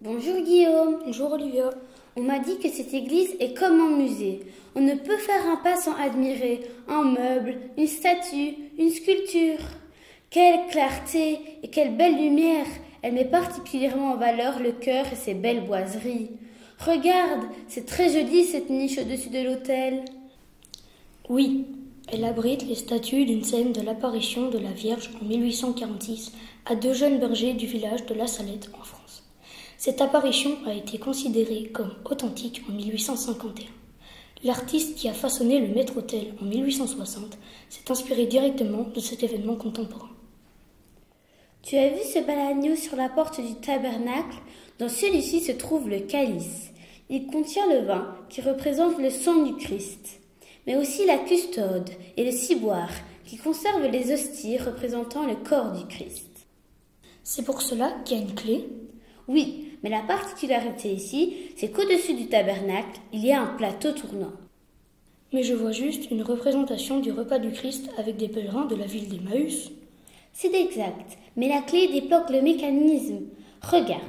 Bonjour Guillaume. Bonjour Olivia. On m'a dit que cette église est comme un musée. On ne peut faire un pas sans admirer un meuble, une statue, une sculpture. Quelle clarté et quelle belle lumière! Elle met particulièrement en valeur le chœur et ses belles boiseries. Regarde, c'est très joli cette niche au-dessus de l'autel. Oui, elle abrite les statues d'une scène de l'apparition de la Vierge en 1846 à deux jeunes bergers du village de La Salette en France. Cette apparition a été considérée comme authentique en 1851. L'artiste qui a façonné le maître-autel en 1860 s'est inspiré directement de cet événement contemporain. Tu as vu ce bel agneau sur la porte du tabernacle? Dans celui-ci se trouve le calice. Il contient le vin qui représente le sang du Christ, mais aussi la custode et le ciboire qui conservent les hosties représentant le corps du Christ. C'est pour cela qu'il y a une clé? Oui, mais la particularité ici, c'est qu'au-dessus du tabernacle, il y a un plateau tournant. Mais je vois juste une représentation du repas du Christ avec des pèlerins de la ville d'Emmaüs. C'est exact, mais la clé débloque le mécanisme. Regarde,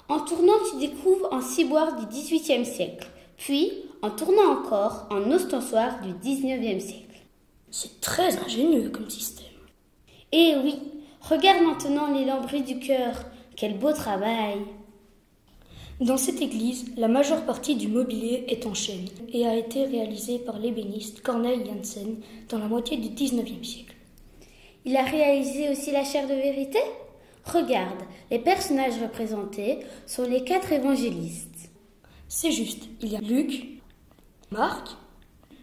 en tournant tu découvres un ciboire du XVIIIe siècle, puis en tournant encore un ostensoir du XIXe siècle. C'est très ingénieux comme système. Eh oui, regarde maintenant les lambris du chœur, quel beau travail! Dans cette église, la majeure partie du mobilier est en chêne et a été réalisée par l'ébéniste Corneille Janssen dans la moitié du XIXe siècle. Il a réalisé aussi la chaire de vérité? Regarde, les personnages représentés sont les 4 évangélistes. C'est juste, il y a Luc, Marc,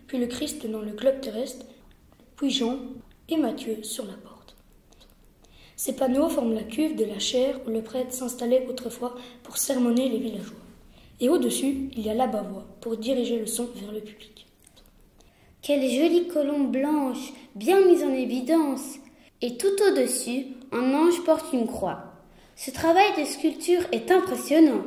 puis le Christ dans le globe terrestre, puis Jean et Matthieu sur la porte. Ces panneaux forment la cuve de la chaire où le prêtre s'installait autrefois pour sermonner les villageois. Et au-dessus, il y a l'abat-voix pour diriger le son vers le public. Quelle jolie colombe blanche, bien mise en évidence! Et tout au-dessus, un ange porte une croix. Ce travail de sculpture est impressionnant.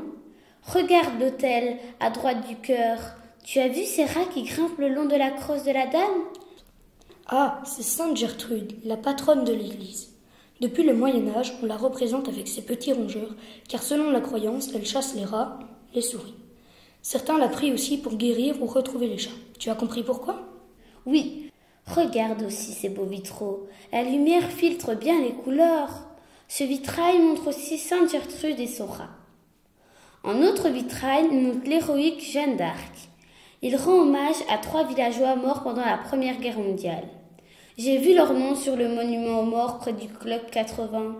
Regarde l'autel, à droite du chœur. Tu as vu ces rats qui grimpent le long de la crosse de la Dame? Ah, c'est Sainte Gertrude, la patronne de l'église. Depuis le Moyen-Âge, on la représente avec ses petits rongeurs, car selon la croyance, elle chasse les rats, les souris. Certains la prient aussi pour guérir ou retrouver les chats. Tu as compris pourquoi? Oui. Regarde aussi ces beaux vitraux. La lumière filtre bien les couleurs. Ce vitrail montre aussi Sainte Gertrude et son rat. Un autre vitrail montre l'héroïque Jeanne d'Arc. Il rend hommage à 3 villageois morts pendant la Première Guerre mondiale. J'ai vu leur nom sur le monument aux morts près du Club 80.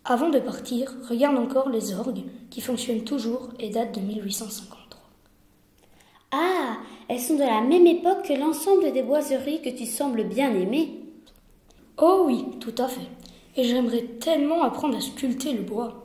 Avant de partir, regarde encore les orgues qui fonctionnent toujours et datent de 1853. Ah, elles sont de la même époque que l'ensemble des boiseries que tu sembles bien aimer. Oh oui, tout à fait. Et j'aimerais tellement apprendre à sculpter le bois.